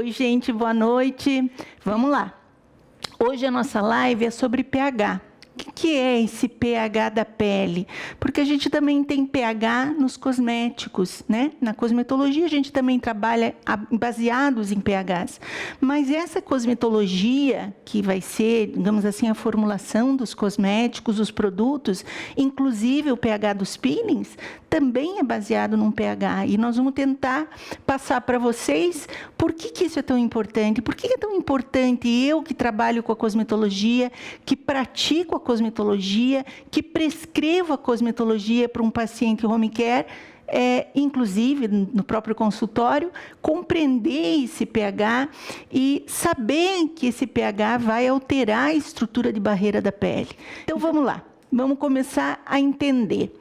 Oi, gente, boa noite. Vamos lá. Hoje a nossa live é sobre pH. O que é esse pH da pele? Porque a gente também tem pH nos cosméticos, né? Na cosmetologia a gente também trabalha baseados em pHs. Mas essa cosmetologia, que vai ser, digamos assim, a formulação dos cosméticos, os produtos, inclusive o pH dos peelings, também é baseado num pH. E nós vamos tentar passar para vocês por que isso é tão importante. Por que é tão importante eu que trabalho com a cosmetologia, que pratico a cosmetologia, que prescrevo a cosmetologia para um paciente home care, inclusive no próprio consultório, compreender esse pH e saber que esse pH vai alterar a estrutura de barreira da pele. Então vamos lá, vamos começar a entender.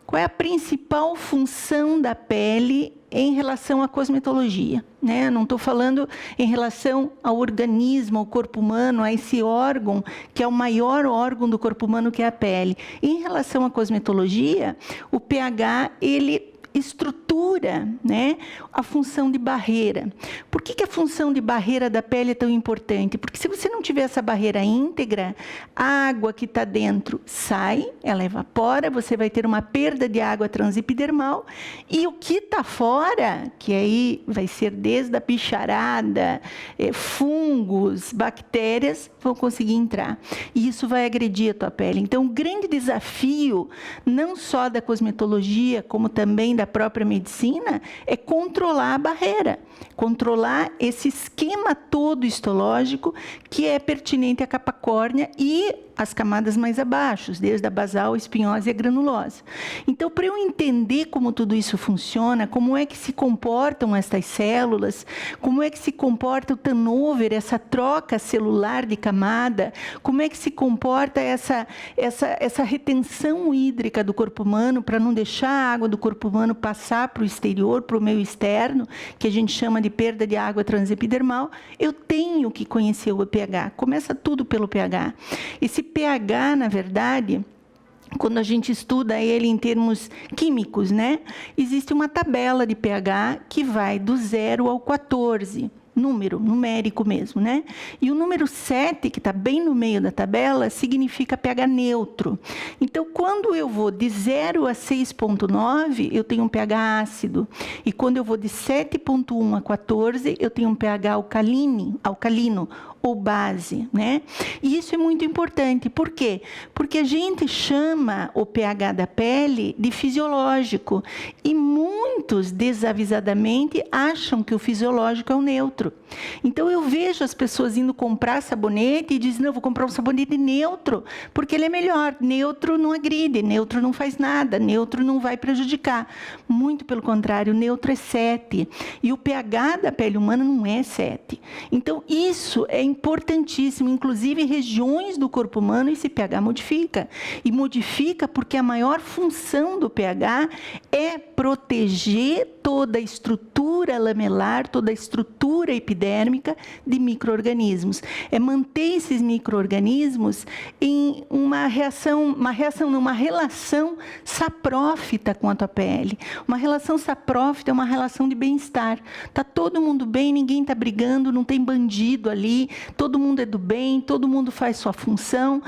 Qual é a principal função da pele em relação à cosmetologia? Né? Não estou falando em relação ao organismo, ao corpo humano, a esse órgão, que é o maior órgão do corpo humano, que é a pele. Em relação à cosmetologia, o pH, ele estrutura, né, a função de barreira. Por que a função de barreira da pele é tão importante? Porque se você não tiver essa barreira íntegra, a água que está dentro sai, ela evapora, você vai ter uma perda de água transepidermal, e o que está fora, que aí vai ser desde a bicharada, fungos, bactérias, vão conseguir entrar. E isso vai agredir a tua pele. Então, o grande desafio, não só da cosmetologia, como também da própria medicina, é controlar a barreira, controlar esse esquema todo histológico que é pertinente à capa córnea e as camadas mais abaixo, desde a basal, a espinhosa e a granulosa. Então, para eu entender como tudo isso funciona, como é que se comportam estas células, como é que se comporta o turnover, essa troca celular de camada, como é que se comporta essa retenção hídrica do corpo humano para não deixar a água do corpo humano passar para o exterior, para o meio externo, que a gente chama de perda de água transepidermal, eu tenho que conhecer o pH. Começa tudo pelo pH. Esse pH, na verdade, quando a gente estuda ele em termos químicos, né? Existe uma tabela de pH que vai do 0 ao 14. Numérico mesmo, né? E o número 7, que está bem no meio da tabela, significa pH neutro. Então, quando eu vou de 0 a 6,9, eu tenho um pH ácido. E quando eu vou de 7,1 a 14, eu tenho um pH alcalino ou base, né? E isso é muito importante. Por quê? Porque a gente chama o pH da pele de fisiológico. E muitos, desavisadamente, acham que o fisiológico é o neutro. Então, eu vejo as pessoas indo comprar sabonete e dizem, não, vou comprar um sabonete neutro, porque ele é melhor. Neutro não agride, neutro não faz nada, neutro não vai prejudicar. Muito pelo contrário, neutro é 7. E o pH da pele humana não é 7. Então, isso é importantíssimo. Inclusive, regiões do corpo humano, esse pH modifica. E modifica porque a maior função do pH é proteger toda a estrutura lamelar, toda a estrutura epidérmica de micro-organismos. É manter esses micro-organismos em uma relação saprófita com a tua pele. Uma relação saprófita é uma relação de bem-estar. Está todo mundo bem, ninguém está brigando, não tem bandido ali, todo mundo é do bem, todo mundo faz sua função.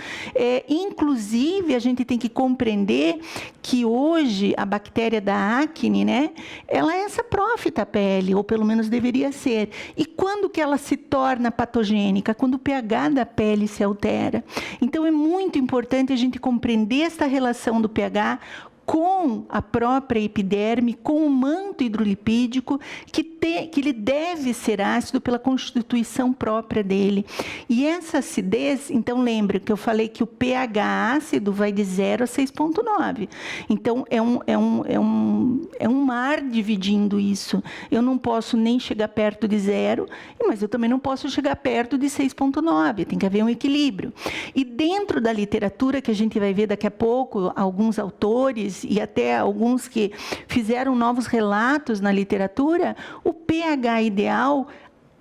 Inclusive, a gente tem que compreender que hoje a bactéria da acne, né, ela é saprófita à pele, ou pelo menos deveria ser. E quando que ela se torna patogênica? Quando o pH da pele se altera. Então, é muito importante a gente compreender essa relação do pH com a própria epiderme, com o manto hidrolipídico, que ele deve ser ácido pela constituição própria dele. E essa acidez, então lembre que eu falei que o pH ácido vai de 0 a 6,9. Então, é um mar dividindo isso. Eu não posso nem chegar perto de 0, mas eu também não posso chegar perto de 6,9. Tem que haver um equilíbrio. E dentro da literatura, que a gente vai ver daqui a pouco, alguns autores e até alguns que fizeram novos relatos na literatura, o pH ideal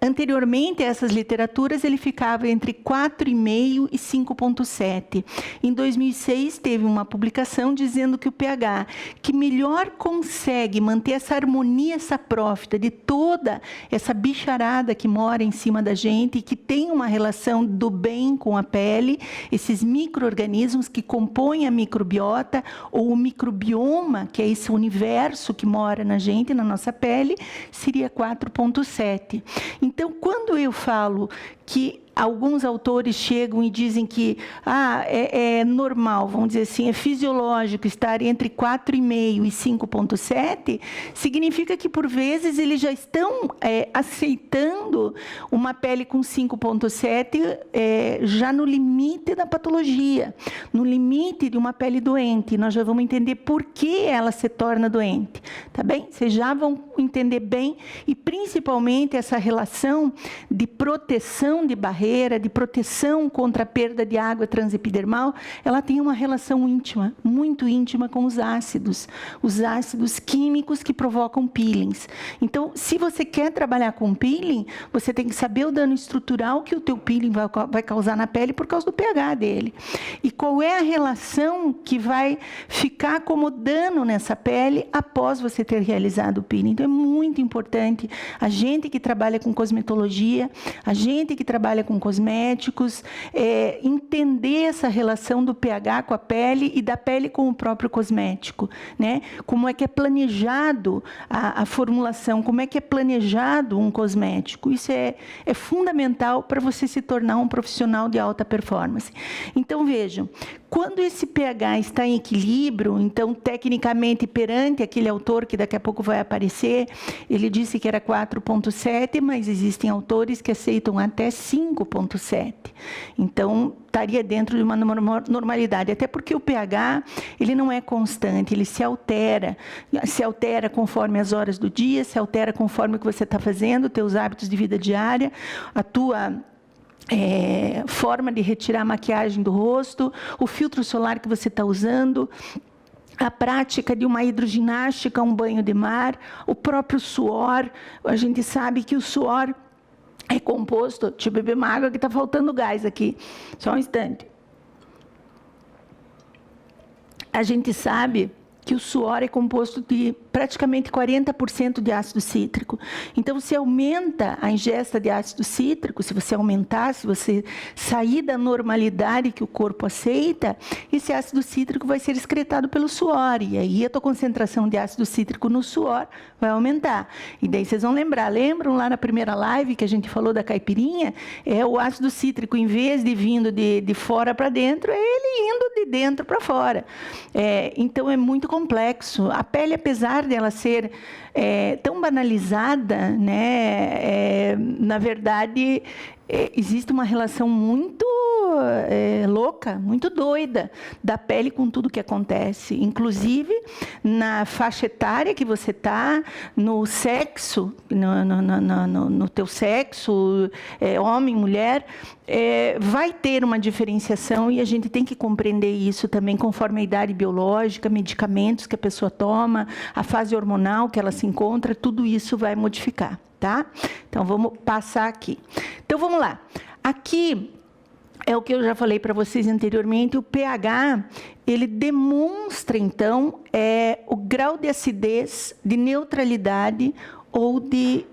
Anteriormente a essas literaturas, ele ficava entre 4,5 e 5,7. Em 2006, teve uma publicação dizendo que o pH que melhor consegue manter essa harmonia saprófita de toda essa bicharada que mora em cima da gente e que tem uma relação do bem com a pele, esses micro-organismos que compõem a microbiota ou o microbioma, que é esse universo que mora na gente, na nossa pele, seria 4,7. Então, quando eu falo que alguns autores chegam e dizem que é normal, vamos dizer assim, é fisiológico estar entre 4,5 e 5,7, significa que, por vezes, eles já estão aceitando uma pele com 5,7 já no limite da patologia, no limite de uma pele doente. Nós já vamos entender por que ela se torna doente, tá bem? Vocês já vão entender bem, e principalmente essa relação de proteção de barreira, de proteção contra a perda de água transepidermal, ela tem uma relação íntima, muito íntima com os ácidos químicos que provocam peelings. Então, se você quer trabalhar com peeling, você tem que saber o dano estrutural que o teu peeling vai causar na pele por causa do pH dele. E qual é a relação que vai ficar como dano nessa pele após você ter realizado o peeling. Então, é muito importante a gente que trabalha com cosmetologia, a gente que trabalha com cosméticos, entender essa relação do pH com a pele e da pele com o próprio cosmético, né? Como é que é planejado a formulação, como é que é planejado um cosmético. Isso é fundamental para você se tornar um profissional de alta performance. Então, vejam, quando esse pH está em equilíbrio, então, tecnicamente, perante aquele autor que daqui a pouco vai aparecer, ele disse que era 4,7, mas existem autores que aceitam até 5,7. Então, estaria dentro de uma normalidade, até porque o pH, ele não é constante, ele se altera conforme as horas do dia, se altera conforme o que você está fazendo, teus hábitos de vida diária, a tua forma de retirar a maquiagem do rosto, o filtro solar que você está usando, a prática de uma hidroginástica, um banho de mar, o próprio suor. A gente sabe que o suor é composto... Deixa eu beber uma água que está faltando gás aqui. Só um instante. A gente sabe que o suor é composto de praticamente 40% de ácido cítrico. Então, se aumenta a ingesta de ácido cítrico, se você sair da normalidade que o corpo aceita, esse ácido cítrico vai ser excretado pelo suor, e aí a tua concentração de ácido cítrico no suor vai aumentar. E daí vocês vão lembram lá na primeira live que a gente falou da caipirinha? O ácido cítrico, em vez de vindo de fora para dentro, é ele indo de dentro para fora. Então, é muito complexo. A pele, apesar dela ser tão banalizada, né, na verdade, existe uma relação muito louca, muito doida da pele com tudo que acontece, inclusive na faixa etária que você está, no sexo, no teu sexo, homem, mulher, vai ter uma diferenciação, e a gente tem que compreender isso também conforme a idade biológica, medicamentos que a pessoa toma, a fase hormonal que ela se encontra, tudo isso vai modificar, tá? Então, vamos passar aqui. Então, vamos lá. Aqui é o que eu já falei para vocês anteriormente, o pH, ele demonstra, então, o grau de acidez, de neutralidade ou de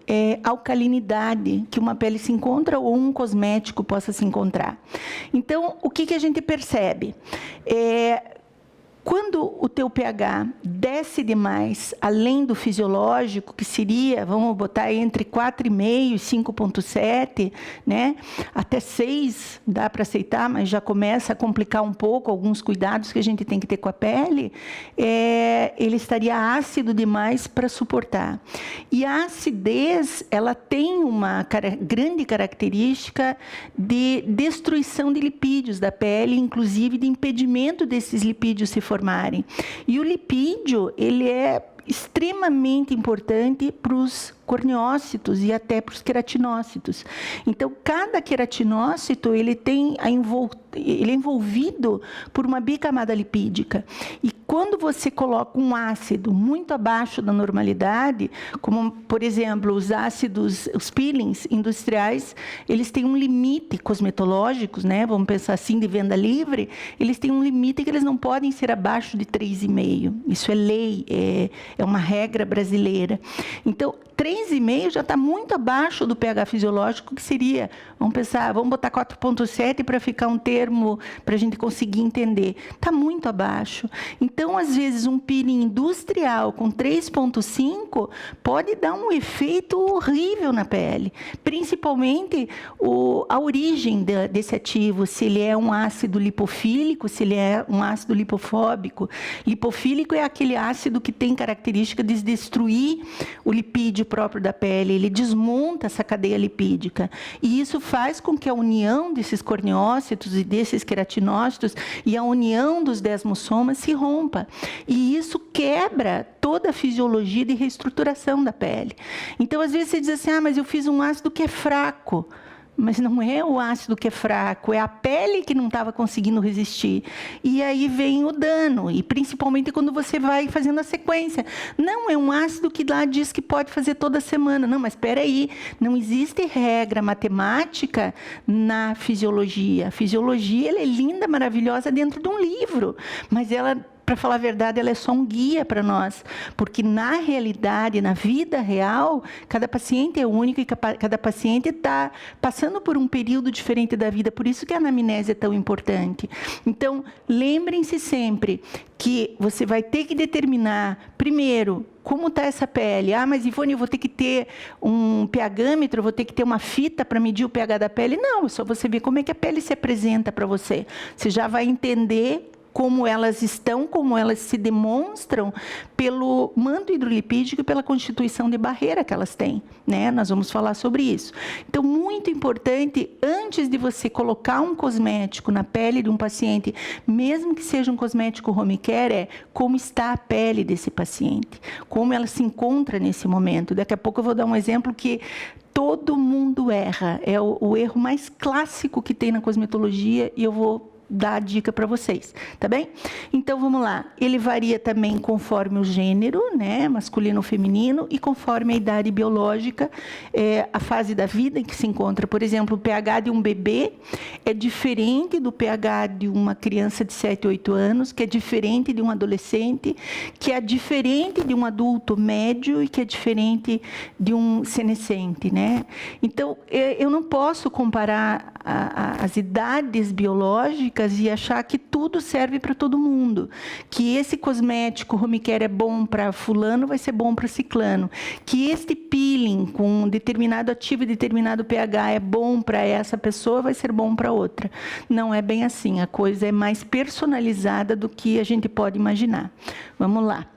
alcalinidade que uma pele se encontra ou um cosmético possa se encontrar. Então, o que a gente percebe? Quando o teu pH desce demais, além do fisiológico, que seria, vamos botar entre 4,5 e 5,7, né? Até 6 dá para aceitar, mas já começa a complicar um pouco alguns cuidados que a gente tem que ter com a pele, ele estaria ácido demais para suportar. E a acidez, ela tem uma grande característica de destruição de lipídios da pele, inclusive de impedimento desses lipídios se formarem. E o lipídio, ele é extremamente importante para os corneócitos e até para os queratinócitos. Então, cada queratinócito ele é envolvido por uma bicamada lipídica. E quando você coloca um ácido muito abaixo da normalidade, como, por exemplo, os ácidos, os peelings industriais, eles têm um limite cosmetológicos, né? Vamos pensar assim, de venda livre, eles têm um limite que eles não podem ser abaixo de 3,5. Isso é lei, é uma regra brasileira. Então, 3,5 já está muito abaixo do pH fisiológico, que seria, vamos pensar, vamos botar 4,7 para ficar um termo para a gente conseguir entender. Está muito abaixo. Então, às vezes, um peeling industrial com 3,5 pode dar um efeito horrível na pele, principalmente a origem desse ativo, se ele é um ácido lipofílico, se ele é um ácido lipofóbico. Lipofílico é aquele ácido que tem característica de destruir o lipídio próprio da pele, ele desmonta essa cadeia lipídica. E isso faz com que a união desses corneócitos e desses queratinócitos e a união dos desmossomas se rompa. E isso quebra toda a fisiologia de reestruturação da pele. Então, às vezes, você diz assim, mas eu fiz um ácido que é fraco. Mas não é o ácido que é fraco, é a pele que não estava conseguindo resistir. E aí vem o dano, e principalmente quando você vai fazendo a sequência. Não, é um ácido que lá diz que pode fazer toda semana. Não, mas espera aí, não existe regra matemática na fisiologia. A fisiologia ela é linda, maravilhosa dentro de um livro, mas ela, para falar a verdade, ela é só um guia para nós, porque na realidade, na vida real, cada paciente é único e cada paciente está passando por um período diferente da vida, por isso que a anamnese é tão importante. Então, lembrem-se sempre que você vai ter que determinar, primeiro, como está essa pele? Mas Ivone, eu vou ter que ter um pHmetro, eu vou ter que ter uma fita para medir o pH da pele? Não, é só você ver como é que a pele se apresenta para você. Você já vai entender como elas estão, como elas se demonstram pelo manto hidrolipídico e pela constituição de barreira que elas têm, né? Nós vamos falar sobre isso. Então, muito importante, antes de você colocar um cosmético na pele de um paciente, mesmo que seja um cosmético home care, é como está a pele desse paciente, como ela se encontra nesse momento. Daqui a pouco eu vou dar um exemplo que todo mundo erra, é o erro mais clássico que tem na cosmetologia, e eu vou dar a dica para vocês, tá bem? Então, vamos lá. Ele varia também conforme o gênero, né, masculino ou feminino, e conforme a idade biológica, a fase da vida em que se encontra. Por exemplo, o pH de um bebê é diferente do pH de uma criança de 7, 8 anos, que é diferente de um adolescente, que é diferente de um adulto médio e que é diferente de um senescente, né? Então, eu não posso comparar as idades biológicas e achar que tudo serve para todo mundo. Que esse cosmético home care é bom para fulano, vai ser bom para ciclano. Que este peeling com determinado ativo e determinado pH é bom para essa pessoa, vai ser bom para outra. Não é bem assim. A coisa é mais personalizada do que a gente pode imaginar. Vamos lá.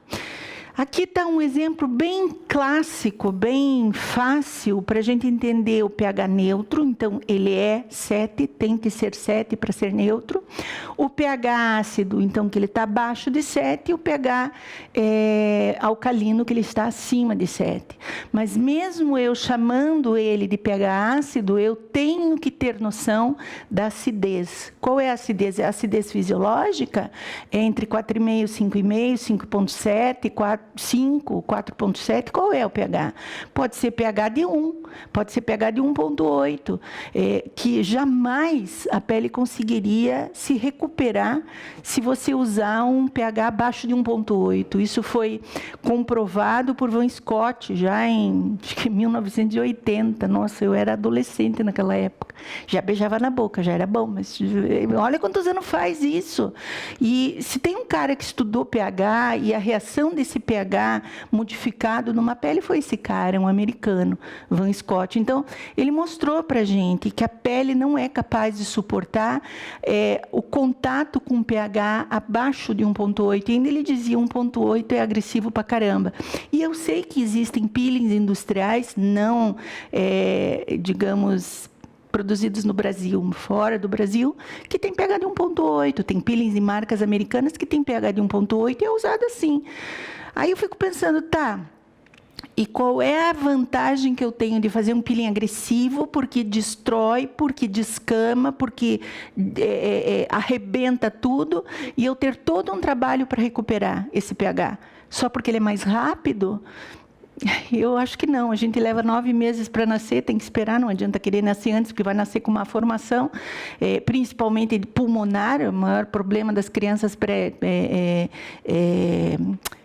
Aqui está um exemplo bem clássico, bem fácil para a gente entender o pH neutro. Então, ele é 7, tem que ser 7 para ser neutro. O pH ácido, então, que ele está abaixo de 7, e o pH alcalino, que ele está acima de 7. Mas mesmo eu chamando ele de pH ácido, eu tenho que ter noção da acidez. Qual é a acidez? É a acidez fisiológica? É entre 4,5, 5,5, 5,7, 5, 4,7, qual é o pH? Pode ser pH de 1, pode ser pH de 1,8, que jamais a pele conseguiria se recuperar se você usar um pH abaixo de 1,8. Isso foi comprovado por Van Scott já em acho que 1980. Nossa, eu era adolescente naquela época. Já beijava na boca, já era bom, mas olha quantos anos faz isso. E se tem um cara que estudou pH e a reação desse pH modificado numa pele foi esse cara, um americano, Van Scott. Então, ele mostrou para a gente que a pele não é capaz de suportar o contato com pH abaixo de 1,8. Ainda ele dizia 1,8 é agressivo pra caramba. E eu sei que existem peelings industriais, não, digamos, produzidos no Brasil, fora do Brasil, que tem pH de 1,8. Tem peelings de marcas americanas que tem pH de 1,8 e é usado assim. Aí eu fico pensando, tá, e qual é a vantagem que eu tenho de fazer um peeling agressivo, porque destrói, porque descama, porque arrebenta tudo, e eu ter todo um trabalho para recuperar esse pH? Só porque ele é mais rápido? Eu acho que não. A gente leva 9 meses para nascer, tem que esperar, não adianta querer nascer antes, porque vai nascer com uma formação, principalmente pulmonar. O maior problema das crianças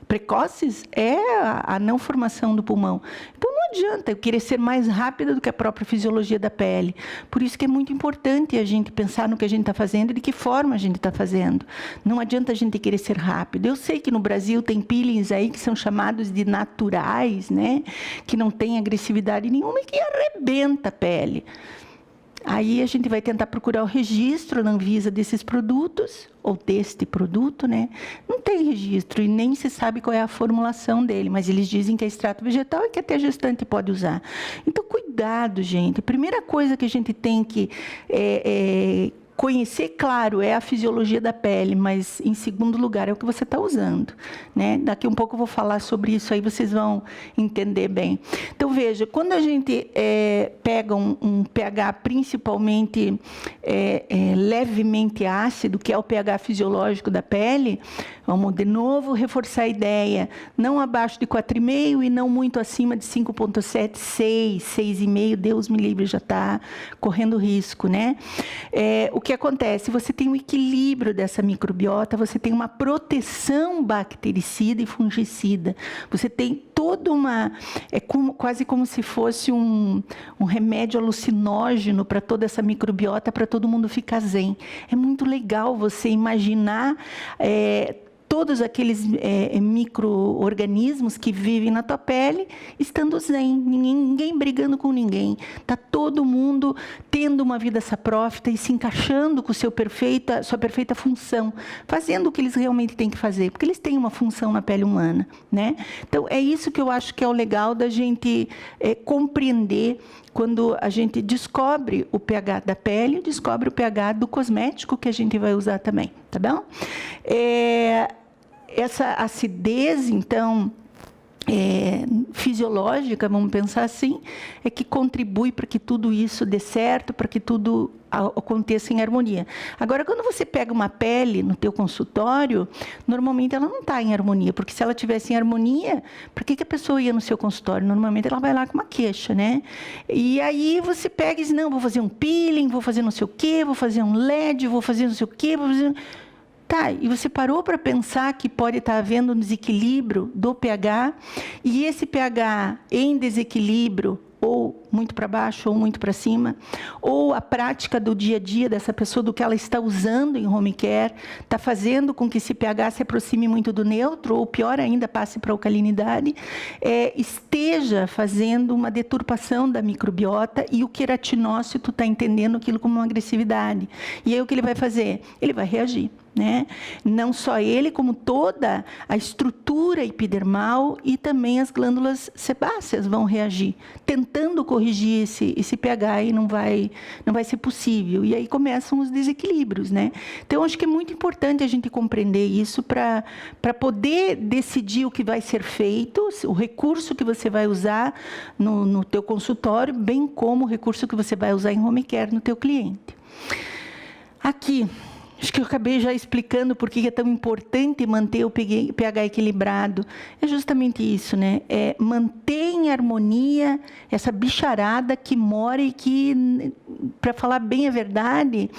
precoces é a não formação do pulmão. Então, não adianta eu querer ser mais rápida do que a própria fisiologia da pele. Por isso que é muito importante a gente pensar no que a gente está fazendo e de que forma a gente está fazendo. Não adianta a gente querer ser rápido. Eu sei que no Brasil tem peelings aí que são chamados de naturais, né? Que não tem agressividade nenhuma e que arrebenta a pele. Aí a gente vai tentar procurar o registro na Anvisa desses produtos, ou deste produto, né? Não tem registro e nem se sabe qual é a formulação dele, mas eles dizem que é extrato vegetal e que até gestante pode usar. Então, cuidado, gente. A primeira coisa que a gente tem que conhecer, claro, é a fisiologia da pele, mas, em segundo lugar, é o que você está usando, né? Daqui um pouco eu vou falar sobre isso, aí vocês vão entender bem. Então, veja, quando a gente pega um pH principalmente levemente ácido, que é o pH fisiológico da pele, vamos de novo reforçar a ideia, não abaixo de 4,5 e não muito acima de 5,7, 6, 6,5, Deus me livre, já está correndo risco, né? O que acontece? Você tem um equilíbrio dessa microbiota, você tem uma proteção bactericida e fungicida, você tem toda uma... quase como se fosse um remédio alucinógeno para toda essa microbiota, para todo mundo ficar zen. É muito legal você imaginar... todos aqueles micro-organismos que vivem na tua pele estando zen, ninguém brigando com ninguém. Está todo mundo tendo uma vida saprófita e se encaixando com sua perfeita função, fazendo o que eles realmente têm que fazer, porque eles têm uma função na pele humana, né? Então, é isso que eu acho que é o legal da gente compreender quando a gente descobre o pH da pele, descobre o pH do cosmético que a gente vai usar também, tá bom? Essa acidez, então, fisiológica, vamos pensar assim, é que contribui para que tudo isso dê certo, para que tudo aconteça em harmonia. Agora, quando você pega uma pele no teu consultório, normalmente ela não está em harmonia, porque se ela tivesse em harmonia, para que a pessoa ia no seu consultório? Normalmente ela vai lá com uma queixa, né? E aí você pega e diz, não, vou fazer um peeling, vou fazer não sei o quê, vou fazer um LED, vou fazer não sei o quê, vou fazer... Tá, e você parou para pensar que pode estar havendo um desequilíbrio do pH, e esse pH em desequilíbrio, ou muito para baixo, ou muito para cima, ou a prática do dia a dia dessa pessoa, do que ela está usando em home care, está fazendo com que esse pH se aproxime muito do neutro, ou pior ainda, passe para a alcalinidade, esteja fazendo uma deturpação da microbiota, e o queratinócito está entendendo aquilo como uma agressividade. E aí o que ele vai fazer? Ele vai reagir, né? Não só ele, como toda a estrutura epidermal e também as glândulas sebáceas vão reagir, tentando corrigir esse pH, e não vai ser possível. E aí começam os desequilíbrios, né? Então, acho que é muito importante a gente compreender isso para poder decidir o que vai ser feito, o recurso que você vai usar no teu consultório, bem como o recurso que você vai usar em home care no teu cliente. Aqui, acho que eu acabei já explicando por que é tão importante manter o pH equilibrado. É justamente isso, né? Manter em harmonia essa bicharada que mora e que, para falar bem a verdade,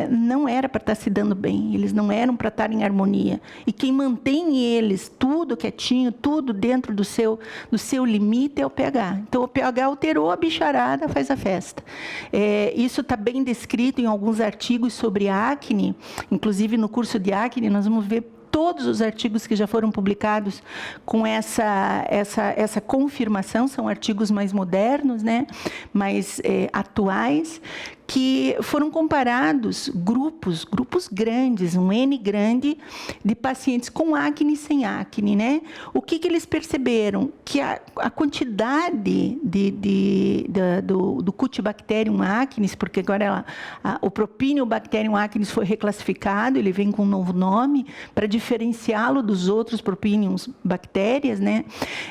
não era para estar se dando bem. Eles não eram para estar em harmonia. E quem mantém eles tudo quietinho, tudo dentro do seu limite é o pH. Então, o pH alterou, a bicharada faz a festa. Isso está bem descrito em alguns artigos sobre acne. Inclusive, no curso de acne, nós vamos ver todos os artigos que já foram publicados com essa confirmação, são artigos mais modernos, né? Mais atuais, que foram comparados grupos grandes, um N grande, de pacientes com acne e sem acne, né? O que eles perceberam? Que a quantidade do Cutibacterium acnes, porque agora o Propinobacterium acnes foi reclassificado, ele vem com um novo nome, para diferenciá-lo dos outros Propiniums bactérias, né?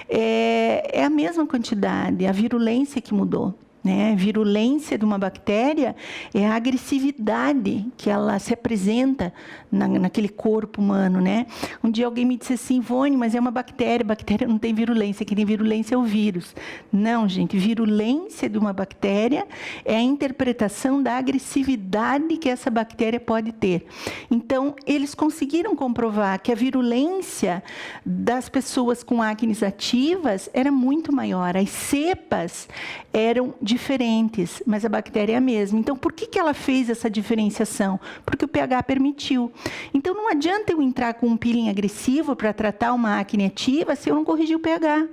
É a mesma quantidade, a virulência que mudou. Né? A virulência de uma bactéria é a agressividade que ela se apresenta naquele corpo humano, né? Um dia alguém me disse assim, Ivone, mas é uma bactéria não tem virulência, quem tem virulência é o vírus. Não, gente, virulência de uma bactéria é a interpretação da agressividade que essa bactéria pode ter. Então, eles conseguiram comprovar que a virulência das pessoas com acnes ativas era muito maior, as cepas eram diferentes, mas a bactéria é a mesma. Então, por que ela fez essa diferenciação? Porque o pH permitiu. Então, não adianta eu entrar com um peeling agressivo para tratar uma acne ativa se eu não corrigir o pH.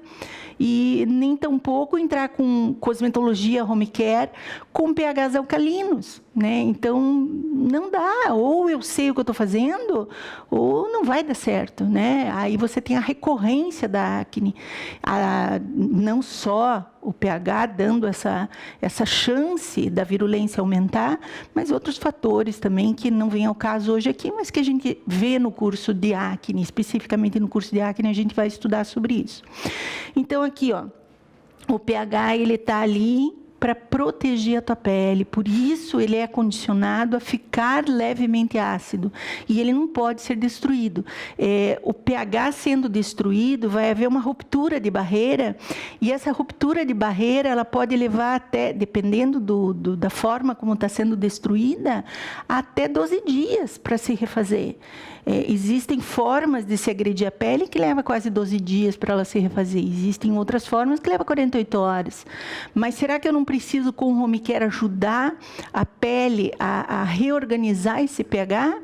E nem tampouco entrar com cosmetologia home care com pHs alcalinos, né? Então, não dá. Ou eu sei o que eu estou fazendo, ou não vai dar certo, né? Aí você tem a recorrência da acne. Não só o pH dando essa chance da virulência aumentar, mas outros fatores também que não vêm ao caso hoje aqui, mas que a gente vê no curso de acne, especificamente no curso de acne, a gente vai estudar sobre isso. Então, aqui, ó, o pH, ele está ali para proteger a tua pele, por isso ele é condicionado a ficar levemente ácido e ele não pode ser destruído. O pH sendo destruído, vai haver uma ruptura de barreira e essa ruptura de barreira ela pode levar até, dependendo da forma como está sendo destruída, até 12 dias para se refazer. Existem formas de se agredir a pele que leva quase 12 dias para ela se refazer. Existem outras formas que levam 48 horas. Mas será que eu não preciso, com o home care, ajudar a pele a reorganizar esse pH?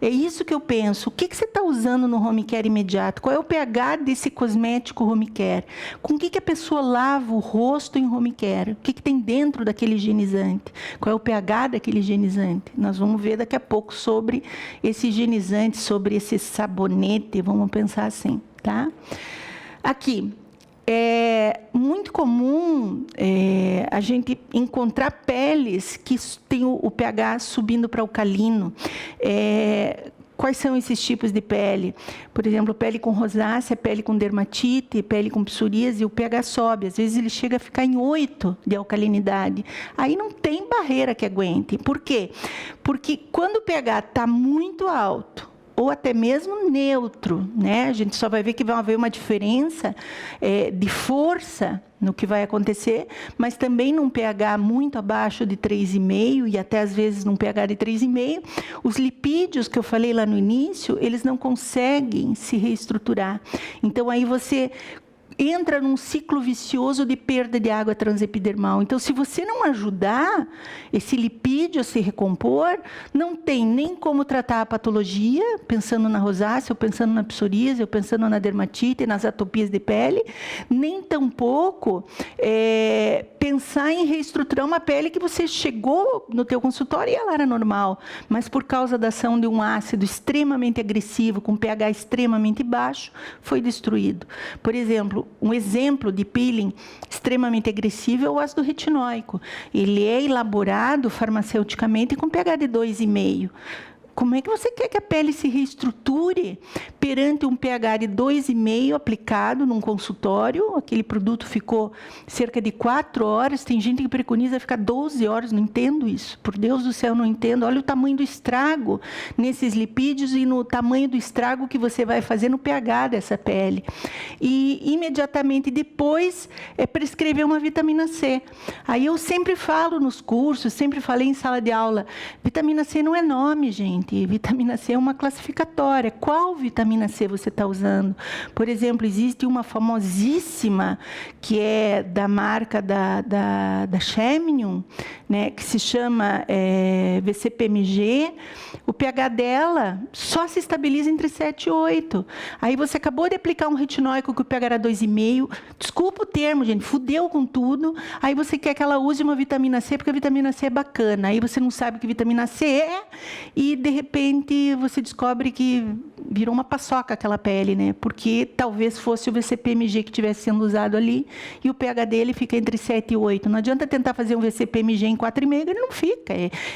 É isso que eu penso. O que você está usando no home care imediato? Qual é o pH desse cosmético home care? Com o que a pessoa lava o rosto em home care? O que tem dentro daquele higienizante? Qual é o pH daquele higienizante? Nós vamos ver daqui a pouco sobre esse higienizante, sobre esse sabonete, vamos pensar assim, tá? Aqui, é muito comum a gente encontrar peles que têm o pH subindo para alcalino. Quais são esses tipos de pele? Por exemplo, pele com rosácea, pele com dermatite, pele com psoríase, o pH sobe. Às vezes ele chega a ficar em 8 de alcalinidade. Aí não tem barreira que aguente. Por quê? Porque quando o pH está muito alto, ou até mesmo neutro, né? A gente só vai ver que vai haver uma diferença de força no que vai acontecer, mas também num pH muito abaixo de 3,5 e até às vezes num pH de 3,5, os lipídios que eu falei lá no início, eles não conseguem se reestruturar. Então aí você entra num ciclo vicioso de perda de água transepidermal. Então, se você não ajudar esse lipídio a se recompor, não tem nem como tratar a patologia, pensando na rosácea, ou pensando na psoríase, ou pensando na dermatite, nas atopias de pele, nem tampouco pensar em reestruturar uma pele que você chegou no teu consultório e ela era normal, mas por causa da ação de um ácido extremamente agressivo, com pH extremamente baixo, foi destruído. Por exemplo, um exemplo de peeling extremamente agressivo é o ácido retinóico. Ele é elaborado farmaceuticamente com pH de 2,5. Como é que você quer que a pele se reestruture perante um pH de 2,5 aplicado num consultório? Aquele produto ficou cerca de 4 horas. Tem gente que preconiza ficar 12 horas. Não entendo isso. Por Deus do céu, não entendo. Olha o tamanho do estrago nesses lipídios e no tamanho do estrago que você vai fazer no pH dessa pele. E, imediatamente depois, prescrever uma vitamina C. Aí eu sempre falo nos cursos, sempre falei em sala de aula, vitamina C não é nome, gente. gente, vitamina C é uma classificatória. Qual vitamina C você está usando? Por exemplo, existe uma famosíssima, que é da marca da Cheminium, né, que se chama VCPMG. O pH dela só se estabiliza entre 7 e 8. Aí você acabou de aplicar um retinóico que o pH era 2,5. Desculpa o termo, gente, fudeu com tudo. Aí você quer que ela use uma vitamina C, porque a vitamina C é bacana. Aí você não sabe o que vitamina C é e, de repente, você descobre que virou uma paçoca aquela pele, né? Porque talvez fosse o VCPMG que estivesse sendo usado ali e o pH dele fica entre 7 e 8. Não adianta tentar fazer um VCPMG em 4,5, ele não fica.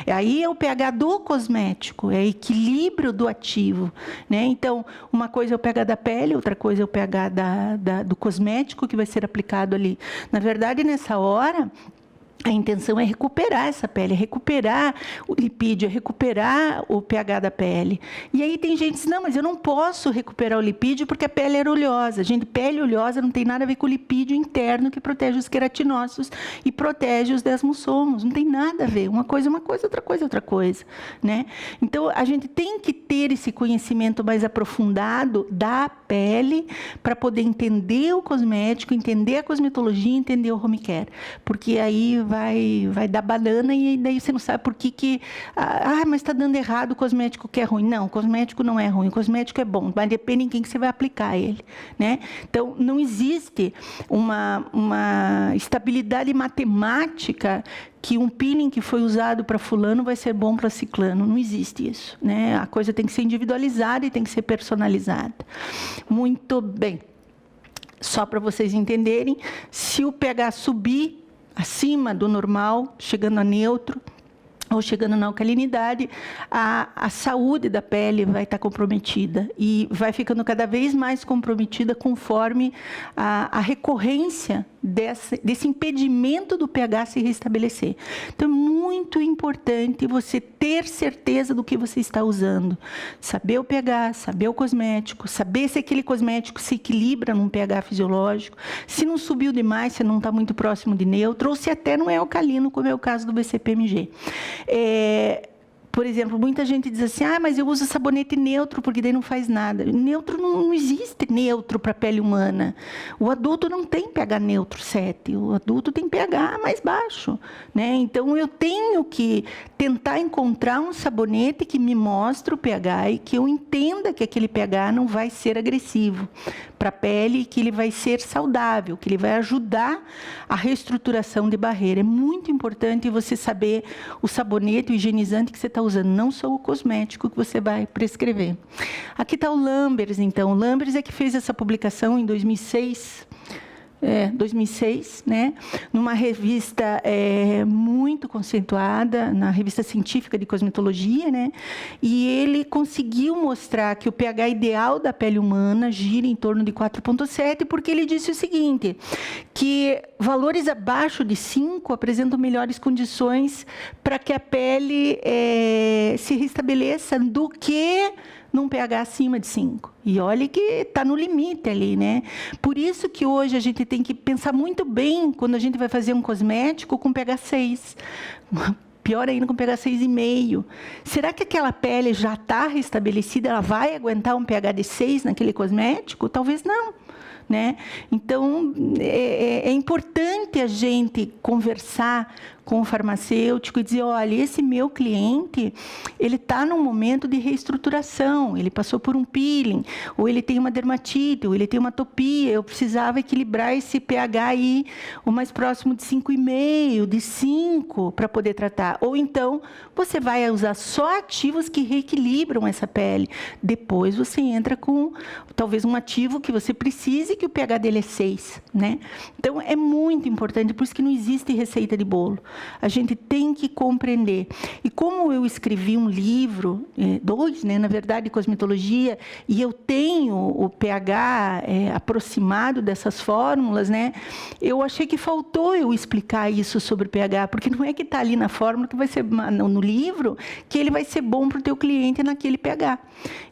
Aí é o pH do cosmético, é equilíbrio do ativo, né? Então, uma coisa é o pH da pele, outra coisa é o pH do cosmético que vai ser aplicado ali. Na verdade, nessa hora, a intenção é recuperar essa pele, é recuperar o lipídio, é recuperar o pH da pele. E aí tem gente que diz, não, mas eu não posso recuperar o lipídio porque a pele era oleosa. Gente, pele oleosa não tem nada a ver com o lipídio interno que protege os queratinócitos e protege os desmossomos. Não tem nada a ver. Uma coisa é uma coisa, outra coisa é outra coisa, né? Então, a gente tem que ter esse conhecimento mais aprofundado da pele para poder entender o cosmético, entender a cosmetologia, entender o home care. Porque aí vai dar banana e daí você não sabe por que mas está dando errado o cosmético que é ruim. Não, o cosmético não é ruim, o cosmético é bom, mas depende em quem que você vai aplicar ele, né? Então, não existe uma estabilidade matemática que um peeling que foi usado para fulano vai ser bom para ciclano. Não existe isso, né? A coisa tem que ser individualizada e tem que ser personalizada. Muito bem. Só para vocês entenderem, se o pH subir acima do normal, chegando a neutro, ou chegando na alcalinidade, a saúde da pele vai estar comprometida e vai ficando cada vez mais comprometida conforme a recorrência desse impedimento do pH se restabelecer. Então, é muito importante você ter certeza do que você está usando. Saber o pH, saber o cosmético, saber se aquele cosmético se equilibra num pH fisiológico, se não subiu demais, se não está muito próximo de neutro, ou se até não é alcalino, como é o caso do VCPMG. Por exemplo, muita gente diz assim, mas eu uso sabonete neutro, porque daí não faz nada. Neutro não existe neutro para a pele humana. O adulto não tem pH neutro 7, o adulto tem pH mais baixo, né? Então, eu tenho que tentar encontrar um sabonete que me mostre o pH e que eu entenda que aquele pH não vai ser agressivo para a pele, que ele vai ser saudável, que ele vai ajudar a reestruturação de barreira. É muito importante você saber o sabonete, o higienizante que você está usando, não só o cosmético que você vai prescrever. Aqui está o Lambers, então. O Lambers é que fez essa publicação em 2006, né? Numa revista muito conceituada, na revista científica de cosmetologia, né? E ele conseguiu mostrar que o pH ideal da pele humana gira em torno de 4,7, porque ele disse o seguinte, que valores abaixo de 5 apresentam melhores condições para que a pele se restabeleça do que num pH acima de 5. E olha que está no limite ali, né? Por isso que hoje a gente tem que pensar muito bem quando a gente vai fazer um cosmético com pH 6. Pior ainda com pH 6,5. Será que aquela pele já está restabelecida? Ela vai aguentar um pH de 6 naquele cosmético? Talvez não, né? Então, é importante a gente conversar com o farmacêutico e dizer, olha, esse meu cliente, ele está num momento de reestruturação, ele passou por um peeling, ou ele tem uma dermatite, ou ele tem uma atopia, eu precisava equilibrar esse pH aí, o mais próximo de 5,5, de 5, para poder tratar. Ou então, você vai usar só ativos que reequilibram essa pele. Depois você entra com, talvez, um ativo que você precise, que o pH dele é 6, né? Então, é muito importante, por isso que não existe receita de bolo. A gente tem que compreender. E como eu escrevi um livro, 2, né, na verdade, de cosmetologia, e eu tenho o pH aproximado dessas fórmulas, né, eu achei que faltou eu explicar isso sobre o pH, porque não é que está ali na fórmula que vai ser, no livro, que ele vai ser bom para o teu cliente naquele pH.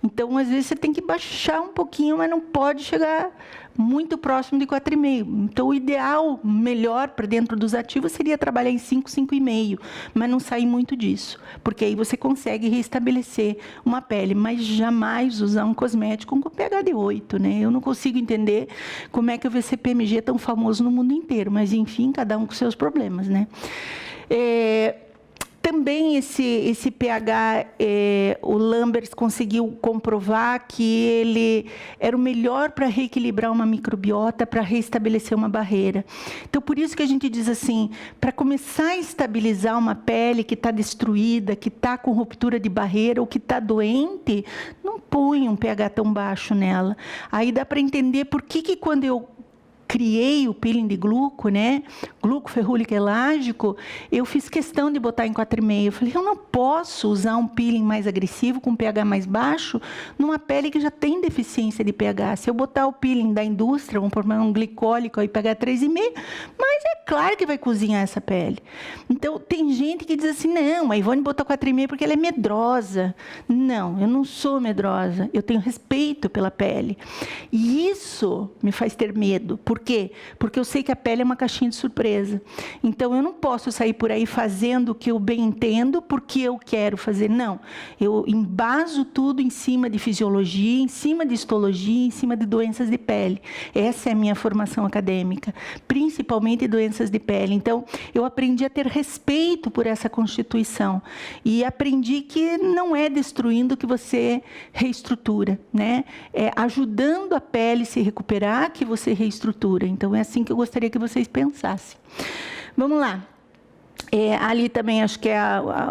Então, às vezes, você tem que baixar um pouquinho, mas não pode chegar muito próximo de 4,5. Então, o ideal, melhor para dentro dos ativos, seria trabalhar em 5, 5,5, mas não sair muito disso, porque aí você consegue restabelecer uma pele, mas jamais usar um cosmético com pH de 8, né? Eu não consigo entender como é que o VCPMG é tão famoso no mundo inteiro, mas, enfim, cada um com seus problemas, né? Também esse pH, o Lambers conseguiu comprovar que ele era o melhor para reequilibrar uma microbiota, para restabelecer uma barreira. Então, por isso que a gente diz assim, para começar a estabilizar uma pele que está destruída, que está com ruptura de barreira ou que está doente, não põe um pH tão baixo nela. Aí dá para entender por que quando eu criei o peeling de gluco, né? Gluco ferrúlico elágico, eu fiz questão de botar em 4,5. Eu falei, eu não posso usar um peeling mais agressivo, com pH mais baixo, numa pele que já tem deficiência de pH. Se eu botar o peeling da indústria, vamos formar um glicólico aí, pH 3,5, mas é claro que vai cozinhar essa pele. Então, tem gente que diz assim, não, a Ivone botou 4,5 porque ela é medrosa. Não, eu não sou medrosa, eu tenho respeito pela pele. E isso me faz ter medo. Por quê? Porque eu sei que a pele é uma caixinha de surpresa. Então, eu não posso sair por aí fazendo o que eu bem entendo, porque eu quero fazer. Não. Eu embaso tudo em cima de fisiologia, em cima de histologia, em cima de doenças de pele. Essa é a minha formação acadêmica, principalmente doenças de pele. Então, eu aprendi a ter respeito por essa constituição. E aprendi que não é destruindo que você reestrutura, né? É ajudando a pele a se recuperar que você reestrutura. Então, é assim que eu gostaria que vocês pensassem. Vamos lá. Ali também acho que é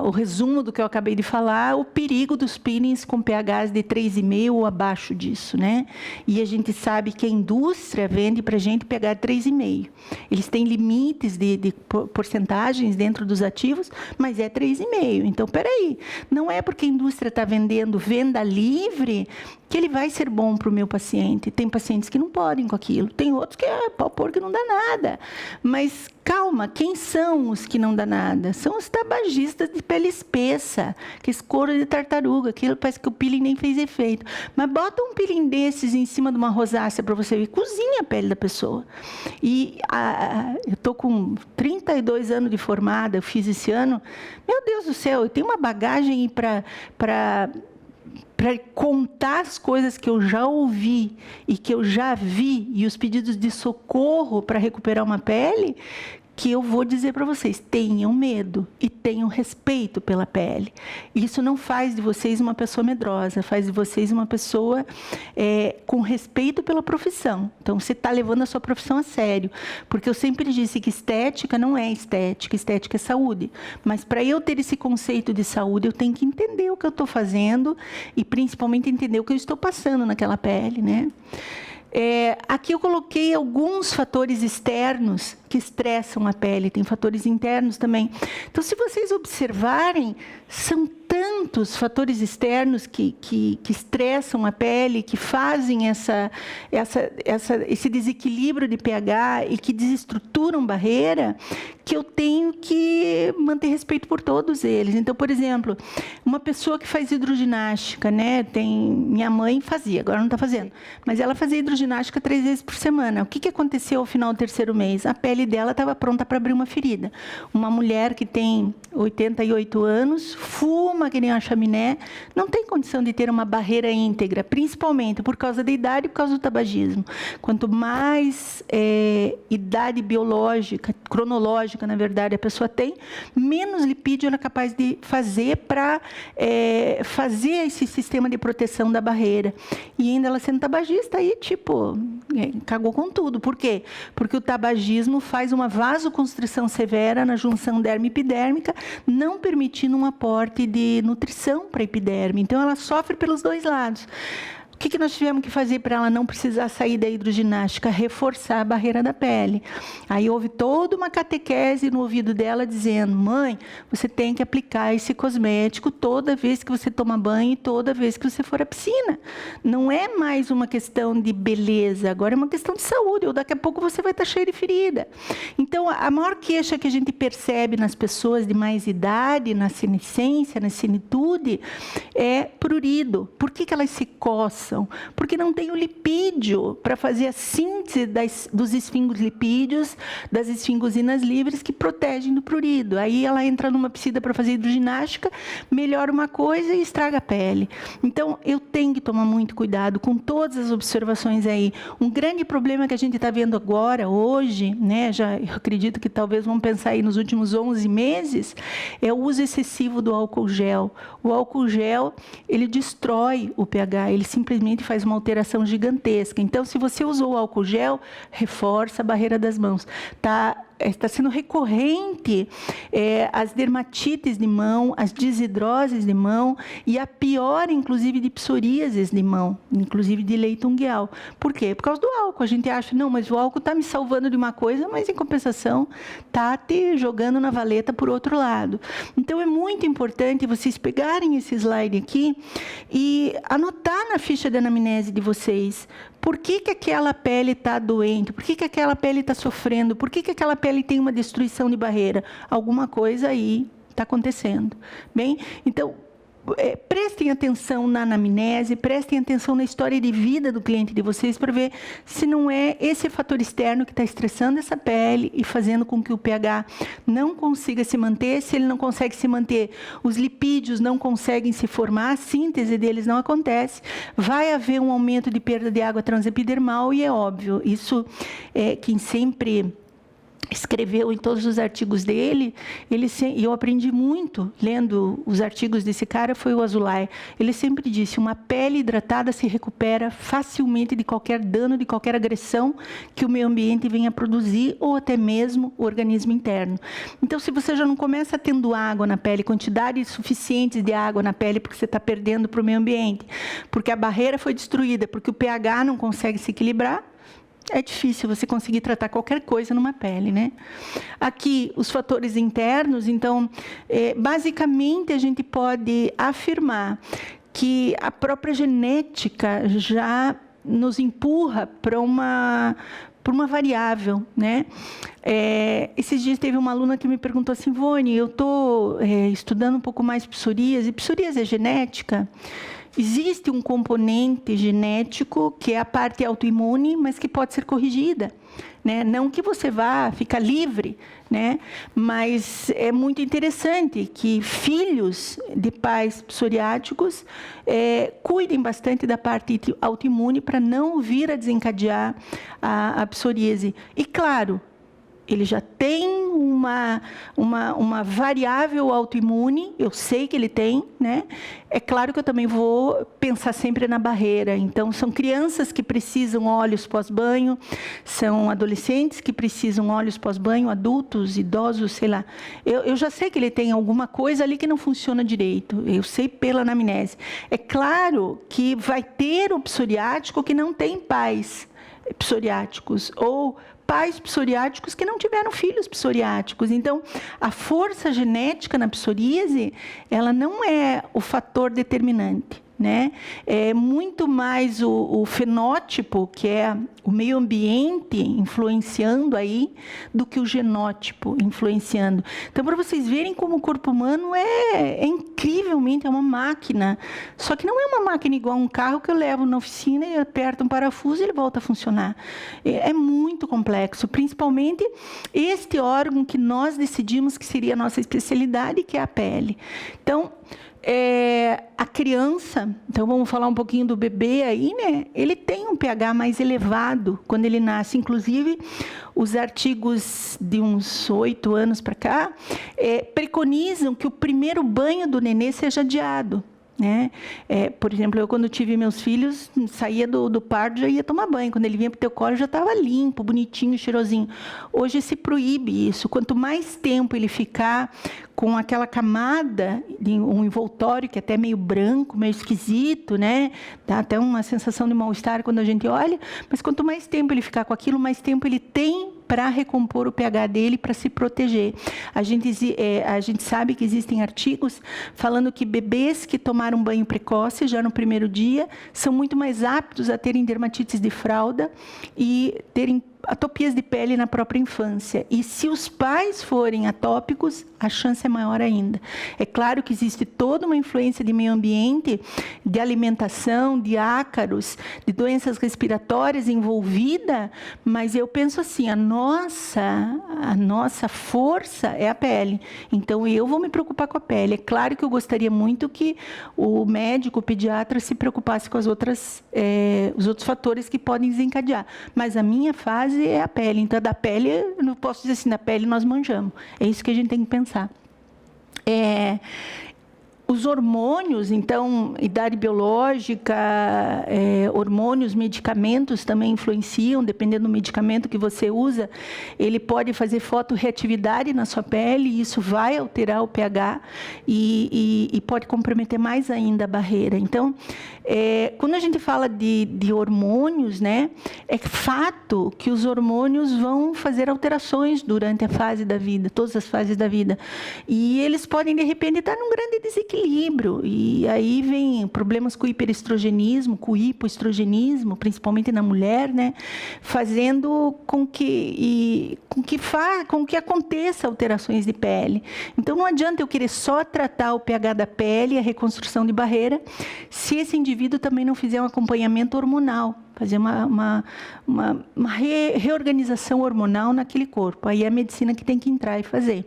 o resumo do que eu acabei de falar, o perigo dos peelings com pHs de 3,5 ou abaixo disso, né? E a gente sabe que a indústria vende para a gente pH 3,5. Eles têm limites de porcentagens dentro dos ativos, mas é 3,5. Então, peraí, não é porque a indústria está vendendo venda livre que ele vai ser bom para o meu paciente. Tem pacientes que não podem com aquilo, tem outros que pau pôr que não dá nada. Mas calma, quem são os que não dá nada? São os tabagistas de pele espessa, que esse couro de tartaruga, aquilo parece que o peeling nem fez efeito. Mas bota um peeling desses em cima de uma rosácea para você ver, cozinha a pele da pessoa. E eu estou com 32 anos de formada, eu fiz esse ano. Meu Deus do céu, eu tenho uma bagagem para contar as coisas que eu já ouvi e que eu já vi, e os pedidos de socorro para recuperar uma pele, que eu vou dizer para vocês, tenham medo e tenham respeito pela pele. Isso não faz de vocês uma pessoa medrosa, faz de vocês uma pessoa com respeito pela profissão. Então, você está levando a sua profissão a sério, porque eu sempre disse que estética não é estética, estética é saúde. Mas para eu ter esse conceito de saúde, eu tenho que entender o que eu estou fazendo e principalmente entender o que eu estou passando naquela pele, né? Aqui eu coloquei alguns fatores externos que estressam a pele, tem fatores internos também. Então, se vocês observarem, são tantos fatores externos que estressam a pele, que fazem esse desequilíbrio de pH e que desestruturam barreira, que eu tenho que manter respeito por todos eles. Então, por exemplo, uma pessoa que faz hidroginástica, né? Minha mãe fazia, agora não está fazendo, mas ela fazia hidroginástica 3 vezes por semana. O que aconteceu ao final do 3º mês? A pele dela estava pronta para abrir uma ferida. Uma mulher que tem 88 anos, fuma que nem uma chaminé, não tem condição de ter uma barreira íntegra, principalmente por causa da idade e por causa do tabagismo. Quanto mais idade biológica, cronológica, na verdade, a pessoa tem, menos lipídio ela é capaz de fazer para fazer esse sistema de proteção da barreira. E ainda ela sendo tabagista, aí, tipo, cagou com tudo. Por quê? Porque o tabagismo faz uma vasoconstrição severa na junção derme-epidérmica, não permitindo um aporte de nutrição para a epiderme. Então, ela sofre pelos dois lados. O que nós tivemos que fazer para ela não precisar sair da hidroginástica? Reforçar a barreira da pele. Aí houve toda uma catequese no ouvido dela dizendo, mãe, você tem que aplicar esse cosmético toda vez que você toma banho e toda vez que você for à piscina. Não é mais uma questão de beleza, agora é uma questão de saúde, ou daqui a pouco você vai estar cheio de ferida. Então, a maior queixa que a gente percebe nas pessoas de mais idade, na senescência, na senitude, é prurido. Por que elas se coçam? coçam? Porque não tem o lipídio para fazer a síntese dos esfingolipídios, das esfingosinas livres que protegem do prurido. Aí ela entra numa piscina para fazer hidroginástica, melhora uma coisa e estraga a pele. Então, eu tenho que tomar muito cuidado com todas as observações aí. Um grande problema que a gente está vendo agora, hoje, né, eu acredito que talvez vamos pensar aí nos últimos 11 meses, é o uso excessivo do álcool gel. O álcool gel, ele destrói o pH, ele simplesmente faz uma alteração gigantesca. Então, se você usou o álcool gel, reforça a barreira das mãos. Está sendo recorrente as dermatites de mão, as desidroses de mão e a pior, inclusive, de psoríases de mão, inclusive de leito ungueal. Por quê? Por causa do álcool. A gente acha, não, mas o álcool está me salvando de uma coisa, mas, em compensação, está te jogando na valeta por outro lado. Então, é muito importante vocês pegarem esse slide aqui e anotar na ficha de anamnese de vocês por que aquela pele está doente, por que aquela pele está sofrendo, por que aquela pele tem uma destruição de barreira. Alguma coisa aí está acontecendo. Bem, então, prestem atenção na anamnese, prestem atenção na história de vida do cliente de vocês para ver se não é esse fator externo que está estressando essa pele e fazendo com que o pH não consiga se manter. Se ele não consegue se manter, os lipídios não conseguem se formar, a síntese deles não acontece, vai haver um aumento de perda de água transepidermal e é óbvio, isso quem sempre escreveu em todos os artigos dele, e eu aprendi muito lendo os artigos desse cara, foi o Azulay. Ele sempre disse, uma pele hidratada se recupera facilmente de qualquer dano, de qualquer agressão que o meio ambiente venha produzir, ou até mesmo o organismo interno. Então, se você já não começa tendo água na pele, quantidades suficientes de água na pele, porque você está perdendo para o meio ambiente, porque a barreira foi destruída, porque o pH não consegue se equilibrar, é difícil você conseguir tratar qualquer coisa numa pele, né? Aqui, os fatores internos, então, basicamente, a gente pode afirmar que a própria genética já nos empurra para uma variável, né? Esses dias teve uma aluna que me perguntou assim, Vone, eu estou estudando um pouco mais psoríase, e psoríase é genética? Existe um componente genético, que é a parte autoimune, mas que pode ser corrigida, né? Não que você vá ficar livre, né? Mas é muito interessante que filhos de pais psoriáticos cuidem bastante da parte autoimune para não vir a desencadear a psoríase. E, claro, ele já tem uma variável autoimune, eu sei que ele tem, né? É claro que eu também vou pensar sempre na barreira. Então, são crianças que precisam óleos pós-banho, são adolescentes que precisam óleos pós-banho, adultos, idosos, sei lá. Eu já sei que ele tem alguma coisa ali que não funciona direito, eu sei pela anamnese. É claro que vai ter o psoriático que não tem pais psoriáticos, ou pais psoriáticos que não tiveram filhos psoriáticos. Então, a força genética na psoríase, ela não é o fator determinante, né? É muito mais o fenótipo, que é o meio ambiente influenciando aí, do que o genótipo influenciando. Então, para vocês verem como o corpo humano é incrivelmente, é uma máquina. Só que não é uma máquina igual um carro que eu levo na oficina e aperto um parafuso e ele volta a funcionar. É muito complexo, principalmente este órgão que nós decidimos que seria a nossa especialidade, que é a pele. Então, a criança, então vamos falar um pouquinho do bebê aí, né? Ele tem um pH mais elevado quando ele nasce. Inclusive, os artigos de uns 8 anos para cá preconizam que o primeiro banho do nenê seja adiado, né? Por exemplo, eu quando tive meus filhos, saía do parto, já ia tomar banho. Quando ele vinha para o teu colo, já estava limpo, bonitinho, cheirosinho. Hoje se proíbe isso. Quanto mais tempo ele ficar com aquela camada, um envoltório que é até meio branco, meio esquisito, né? Dá até uma sensação de mal-estar quando a gente olha, mas quanto mais tempo ele ficar com aquilo, mais tempo ele tem para recompor o pH dele, para se proteger. A gente sabe que existem artigos falando que bebês que tomaram banho precoce já no primeiro dia são muito mais aptos a terem dermatites de fralda e terem atopias de pele na própria infância. E se os pais forem atópicos, a chance é maior ainda. É claro que existe toda uma influência de meio ambiente, de alimentação, de ácaros, de doenças respiratórias envolvida, mas eu penso assim, a nossa força é a pele. Então, eu vou me preocupar com a pele. É claro que eu gostaria muito que o médico, o pediatra, se preocupasse com os outros fatores que podem desencadear. Mas a minha fase é a pele. Então, da pele, eu não posso dizer assim, da pele nós manjamos. É isso que a gente tem que pensar. Os hormônios, então, idade biológica, hormônios, medicamentos também influenciam, dependendo do medicamento que você usa, ele pode fazer fotorreatividade na sua pele, e isso vai alterar o pH e pode comprometer mais ainda a barreira. Então, quando a gente fala de hormônios, né, é fato que os hormônios vão fazer alterações durante a fase da vida, todas as fases da vida. E eles podem, de repente, estar num grande desequilíbrio. E aí vem problemas com o hiperestrogenismo, com o hipoestrogenismo, principalmente na mulher, né, fazendo com que aconteça alterações de pele. Então, não adianta eu querer só tratar o pH da pele, a reconstrução de barreira, se esse indivíduo também não fizer um acompanhamento hormonal, fazer uma reorganização hormonal naquele corpo. Aí é a medicina que tem que entrar e fazer.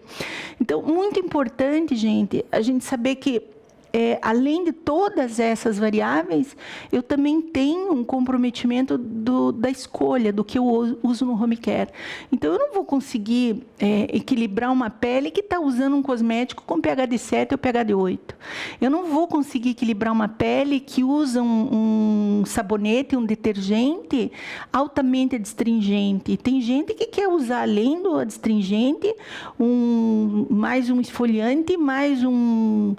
Então, muito importante, gente, a gente saber que, além de todas essas variáveis, eu também tenho um comprometimento da escolha do que eu uso no home care. Então, eu não vou conseguir equilibrar uma pele que está usando um cosmético com pH de 7 ou pH de 8. Eu não vou conseguir equilibrar uma pele que usa um sabonete, um detergente altamente adstringente. Tem gente que quer usar, além do adstringente, mais um esfoliante, mais um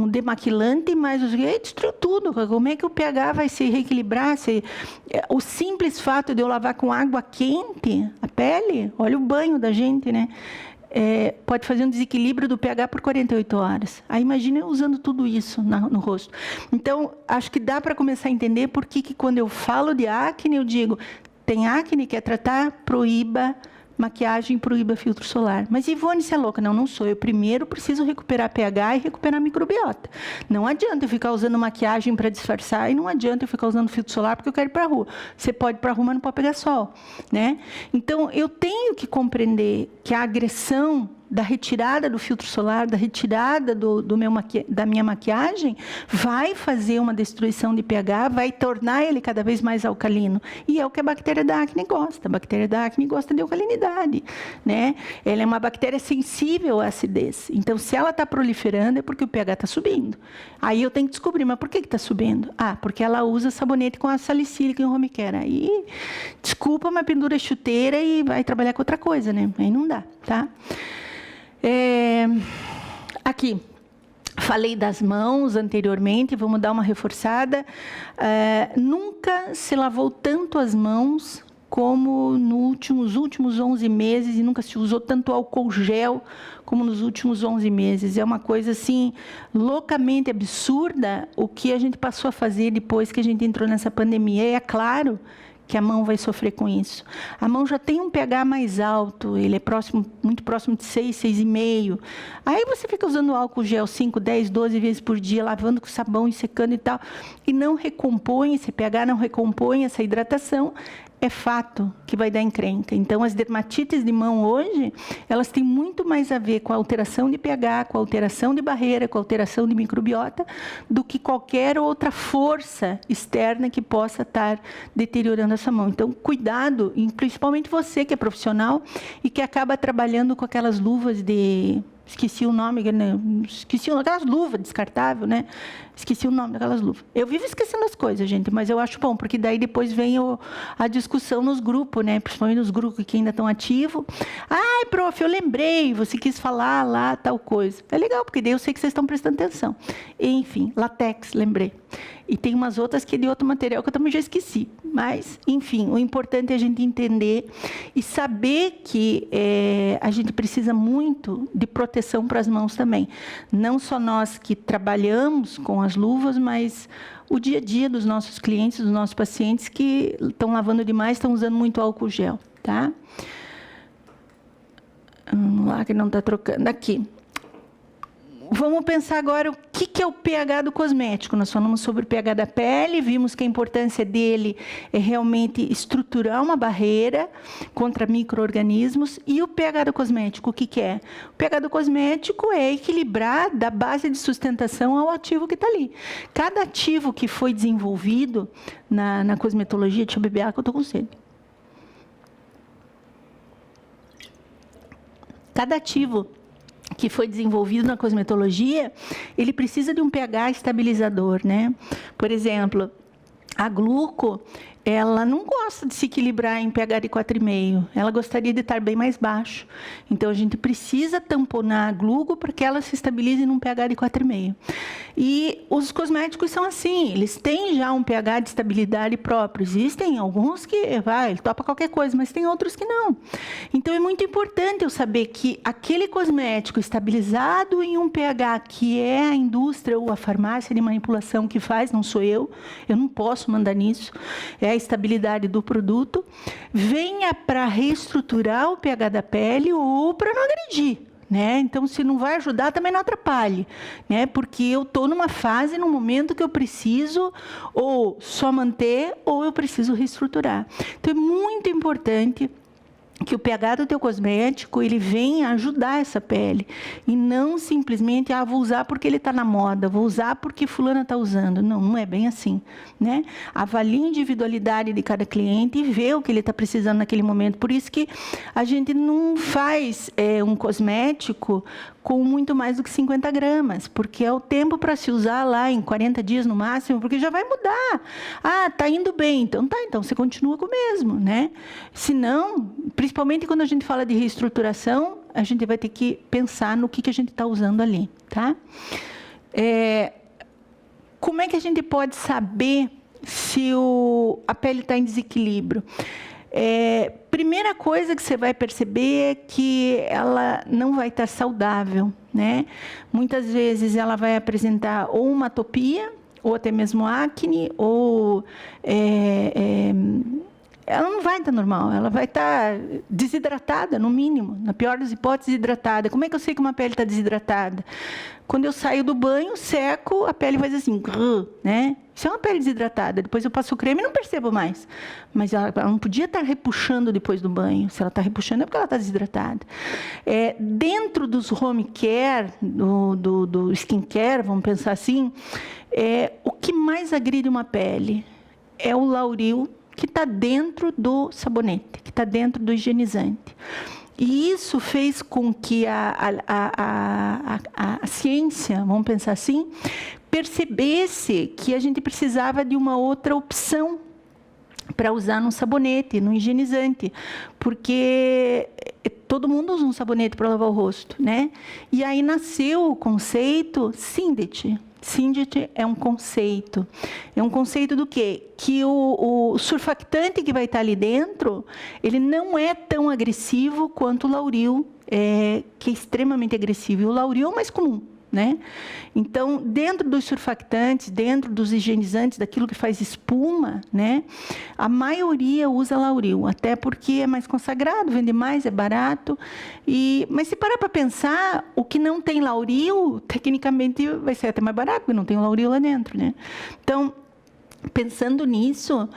demaquilante, mais destruiu tudo. Como é que o pH vai se reequilibrar? O simples fato de eu lavar com água quente a pele, olha o banho da gente, né? Pode fazer um desequilíbrio do pH por 48 horas. Aí imagina eu usando tudo isso no rosto. Então, acho que dá para começar a entender por que quando eu falo de acne, eu digo, tem acne, quer tratar? Proíba maquiagem, proíba filtro solar. Mas Ivone, você é louca? Não, não sou. Eu primeiro preciso recuperar pH e recuperar microbiota. Não adianta eu ficar usando maquiagem para disfarçar e não adianta eu ficar usando filtro solar porque eu quero ir para a rua. Você pode ir para a rua, mas não pode pegar sol, né? Então, eu tenho que compreender que a agressão da retirada do filtro solar, da retirada da minha maquiagem, vai fazer uma destruição de pH, vai tornar ele cada vez mais alcalino. E é o que a bactéria da acne gosta. A bactéria da acne gosta de alcalinidade, né? Ela é uma bactéria sensível à acidez. Então, se ela está proliferando, é porque o pH está subindo. Aí eu tenho que descobrir, mas por que está subindo? Porque ela usa sabonete com ácido salicílico em home care. Aí, desculpa, mas pendura chuteira e vai trabalhar com outra coisa, né? Aí não dá, tá? Aqui, falei das mãos anteriormente, vamos dar uma reforçada. Nunca se lavou tanto as mãos como nos últimos 11 meses, e nunca se usou tanto álcool gel como nos últimos 11 meses. É uma coisa, assim, loucamente absurda o que a gente passou a fazer depois que a gente entrou nessa pandemia. E é claro que a mão vai sofrer com isso. A mão já tem um pH mais alto, ele é muito próximo de 6, 6,5. Aí você fica usando álcool gel 5, 10, 12 vezes por dia, lavando com sabão e secando e tal, e não recompõe, esse pH não recompõe essa hidratação, é fato que vai dar encrenca. Então, as dermatites de mão hoje, elas têm muito mais a ver com a alteração de pH, com a alteração de barreira, com a alteração de microbiota, do que qualquer outra força externa que possa estar deteriorando essa mão. Então, cuidado, e principalmente você que é profissional e que acaba trabalhando com aquelas luvas de... Esqueci o nome, aquelas luvas descartáveis, né? Esqueci o nome daquelas luvas. Eu vivo esquecendo as coisas, gente, mas eu acho bom, porque daí depois vem a discussão nos grupos, né? Principalmente nos grupos que ainda estão ativos. Ai, prof, eu lembrei, você quis falar lá, tal coisa. É legal, porque daí eu sei que vocês estão prestando atenção. Enfim, látex, lembrei. E tem umas outras que é de outro material que eu também já esqueci. Mas, enfim, o importante é a gente entender e saber que a gente precisa muito de proteção para as mãos também. Não só nós que trabalhamos com as luvas, mas o dia a dia dos nossos clientes, dos nossos pacientes que estão lavando demais, estão usando muito álcool gel. tá? Vamos lá, que não está trocando. Aqui. Vamos pensar agora o que é o pH do cosmético. Nós falamos sobre o pH da pele, vimos que a importância dele é realmente estruturar uma barreira contra micro-organismos. E o pH do cosmético, o que é? O pH do cosmético é equilibrar da base de sustentação ao ativo que está ali. Cada ativo que foi desenvolvido na cosmetologia, deixa eu beber água que eu estou com sede. Cada ativo que foi desenvolvido na cosmetologia, ele precisa de um pH estabilizador, né? Por exemplo, a gluco, ela não gosta de se equilibrar em pH de 4,5. Ela gostaria de estar bem mais baixo. Então, a gente precisa tamponar a gluco para que ela se estabilize num pH de 4,5. E os cosméticos são assim, eles têm já um pH de estabilidade próprio. Existem alguns que, ele topa qualquer coisa, mas tem outros que não. Então, é muito importante eu saber que aquele cosmético estabilizado em um pH que é a indústria ou a farmácia de manipulação que faz, não sou eu não posso mandar nisso, é a estabilidade do produto, venha para reestruturar o pH da pele ou para não agredir. Né? Então, se não vai ajudar, também não atrapalhe, né? Porque eu estou numa fase, num momento que eu preciso ou só manter ou eu preciso reestruturar. Então, é muito importante que o pH do teu cosmético, ele venha ajudar essa pele. E não simplesmente, vou usar porque ele está na moda, vou usar porque fulana está usando. Não, não é bem assim, né? Avalie a individualidade de cada cliente e vê o que ele está precisando naquele momento. Por isso que a gente não faz um cosmético com muito mais do que 50 gramas, porque é o tempo para se usar lá em 40 dias no máximo, porque já vai mudar. Está indo bem, então você continua com o mesmo, né? Se não, principalmente quando a gente fala de reestruturação, a gente vai ter que pensar no que a gente está usando ali, tá? Como é que a gente pode saber se a pele está em desequilíbrio? Primeira coisa que você vai perceber é que ela não vai estar saudável, né? Muitas vezes ela vai apresentar ou uma atopia, ou até mesmo acne, ou ela não vai estar normal, ela vai estar desidratada, no mínimo, na pior das hipóteses, desidratada. Como é que eu sei que uma pele está desidratada? Quando eu saio do banho, seco, a pele faz assim, né? Isso é uma pele desidratada. Depois eu passo o creme e não percebo mais. Mas ela não podia estar repuxando depois do banho. Se ela está repuxando é porque ela está desidratada. Dentro dos home care, do skincare, vamos pensar assim, o que mais agride uma pele é o lauril, que está dentro do sabonete, que está dentro do higienizante. E isso fez com que a ciência, vamos pensar assim, percebesse que a gente precisava de uma outra opção para usar no sabonete, no higienizante, porque todo mundo usa um sabonete para lavar o rosto, né? E aí nasceu o conceito Syndet. Syndet é um conceito. É um conceito do quê? Que o surfactante que vai estar ali dentro, ele não é tão agressivo quanto o lauril, que é extremamente agressivo. E o lauril é o mais comum, né? Então, dentro dos surfactantes, dentro dos higienizantes, daquilo que faz espuma, né? A maioria usa lauril, até porque é mais consagrado, vende mais, é barato. Mas se parar para pensar, o que não tem lauril, tecnicamente vai ser até mais barato, porque não tem o lauril lá dentro, né? Então, pensando nisso,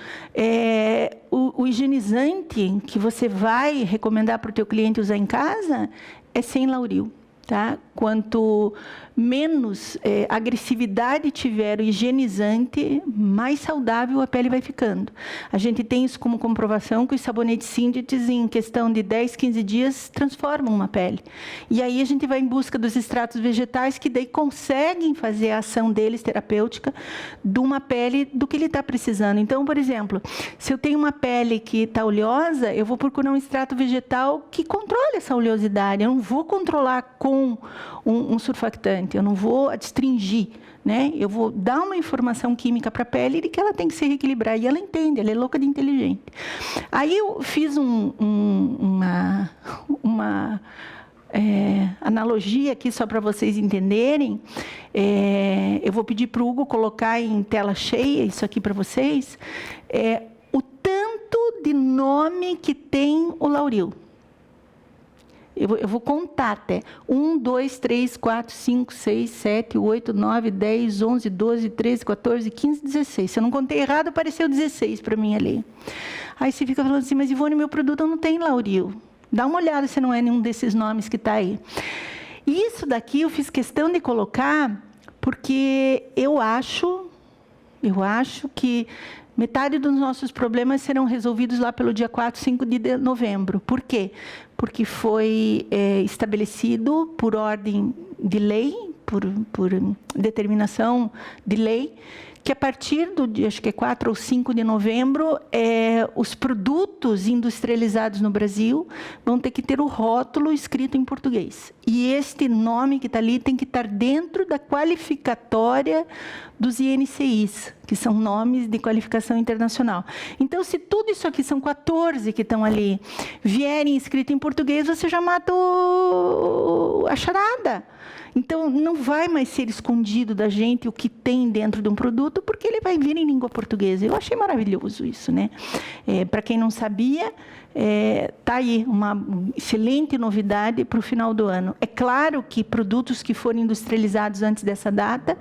o higienizante que você vai recomendar para o teu cliente usar em casa é sem lauril. Tá? Quanto menos agressividade tiver o higienizante, mais saudável a pele vai ficando. A gente tem isso como comprovação que os sabonetes Syndet, em questão de 10, 15 dias, transformam uma pele. E aí a gente vai em busca dos extratos vegetais que daí conseguem fazer a ação deles terapêutica de uma pele do que ele está precisando. Então, por exemplo, se eu tenho uma pele que está oleosa, eu vou procurar um extrato vegetal que controle essa oleosidade. Eu não vou controlar com um surfactante, eu não vou adstringir, né? Eu vou dar uma informação química para a pele de que ela tem que se reequilibrar, e ela entende, ela é louca de inteligente. Aí eu fiz uma analogia aqui, só para vocês entenderem. Eu vou pedir para o Hugo colocar em tela cheia isso aqui para vocês. O tanto de nome que tem o Lauril. Eu vou contar até. 1, 2, 3, 4, 5, 6, 7, 8, 9, 10, 11, 12, 13, 14, 15, 16. Se eu não contei errado, apareceu 16 para mim ali. Aí você fica falando assim, mas Ivone, meu produto não tem Lauril. Dá uma olhada se não é nenhum desses nomes que está aí. Isso daqui eu fiz questão de colocar porque eu acho que metade dos nossos problemas serão resolvidos lá pelo dia 4, 5 de novembro. Por quê? Porque foi estabelecido por ordem de lei, por determinação de lei, que a partir do dia, acho que é 4 ou 5 de novembro, os produtos industrializados no Brasil vão ter que ter o rótulo escrito em português. E este nome que está ali tem que estar dentro da qualificatória dos INCIs, que são nomes de qualificação internacional. Então, se tudo isso aqui, são 14 que estão ali, vierem escrito em português, você já mata a charada. Então, não vai mais ser escondido da gente o que tem dentro de um produto, porque ele vai vir em língua portuguesa. Eu achei maravilhoso isso, né? Para quem não sabia, está aí uma excelente novidade para o final do ano. É claro que produtos que forem industrializados antes dessa data,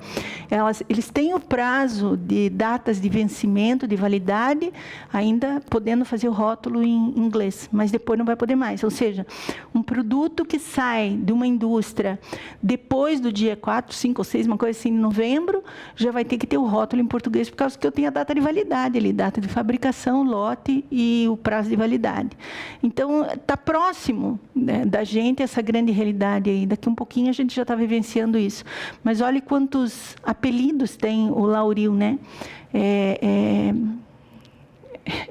eles têm o prazo de datas de vencimento, de validade, ainda podendo fazer o rótulo em inglês, mas depois não vai poder mais. Ou seja, um produto que sai de uma indústria depois do dia 4, 5 ou 6, uma coisa assim, de novembro, já vai ter que ter o rótulo em português, por causa que eu tenho a data de validade ali, data de fabricação, lote e o prazo de validade. Então, está próximo, né, da gente essa grande realidade aí. Daqui um pouquinho a gente já está vivenciando isso. Mas olhe quantos apelidos tem o Lauril, né?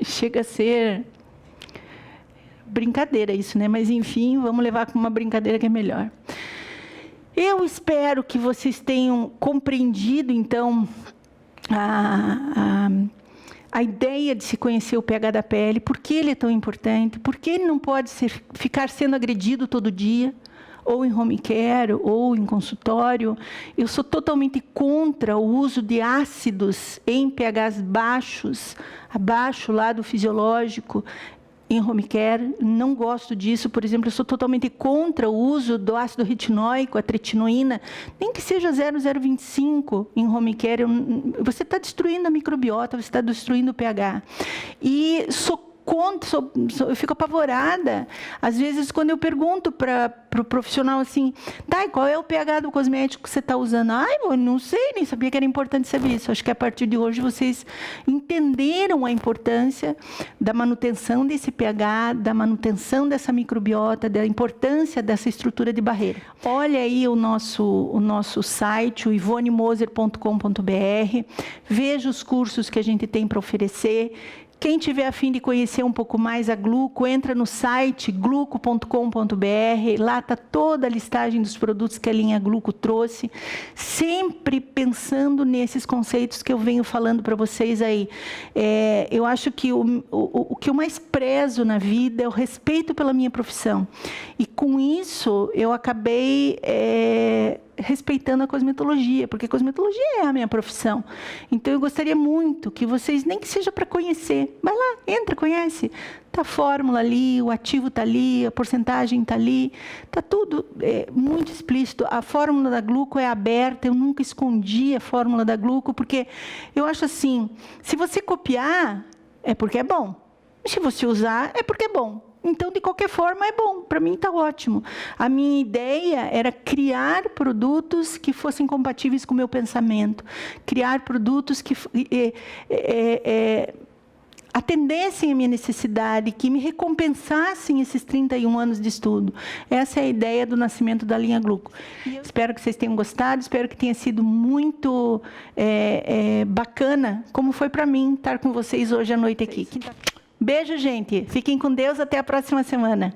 Chega a ser brincadeira isso, né? Mas, enfim, vamos levar como uma brincadeira que é melhor. Eu espero que vocês tenham compreendido, então, a ideia de se conhecer o pH da pele, por que ele é tão importante, por que ele não pode ficar sendo agredido todo dia, ou em home care, ou em consultório. Eu sou totalmente contra o uso de ácidos em pHs baixos, abaixo lá do fisiológico, em home care. Não gosto disso. Por exemplo, eu sou totalmente contra o uso do ácido retinóico, a tretinoína, nem que seja 0,025 em home care. Você está destruindo a microbiota, você está destruindo o pH. E eu fico apavorada. Às vezes, quando eu pergunto para o profissional assim, tá, qual é o pH do cosmético que você está usando? Eu não sei, nem sabia que era importante saber isso. Acho que a partir de hoje vocês entenderam a importância da manutenção desse pH, da manutenção dessa microbiota, da importância dessa estrutura de barreira. Olha aí o nosso site, o ivonemoser.com.br, veja os cursos que a gente tem para oferecer. Quem tiver a fim de conhecer um pouco mais a Gluco, entra no site gluco.com.br, lá está toda a listagem dos produtos que a linha Gluco trouxe, sempre pensando nesses conceitos que eu venho falando para vocês aí. Eu acho que o que eu mais prezo na vida é o respeito pela minha profissão. E com isso, eu acabei respeitando a cosmetologia, porque a cosmetologia é a minha profissão. Então, eu gostaria muito que vocês, nem que seja para conhecer, vai lá, entra, conhece. Está a fórmula ali, o ativo está ali, a porcentagem está ali, está tudo muito explícito. A fórmula da Gluco é aberta, eu nunca escondi a fórmula da Gluco, porque eu acho assim, se você copiar, é porque é bom. Se você usar, é porque é bom. Então, de qualquer forma, é bom. Para mim, está ótimo. A minha ideia era criar produtos que fossem compatíveis com o meu pensamento. Criar produtos que atendessem a minha necessidade, que me recompensassem esses 31 anos de estudo. Essa é a ideia do nascimento da linha Gluco. Espero que vocês tenham gostado, espero que tenha sido muito bacana, como foi para mim estar com vocês hoje à noite aqui. Beijo, gente. Fiquem com Deus. Até a próxima semana.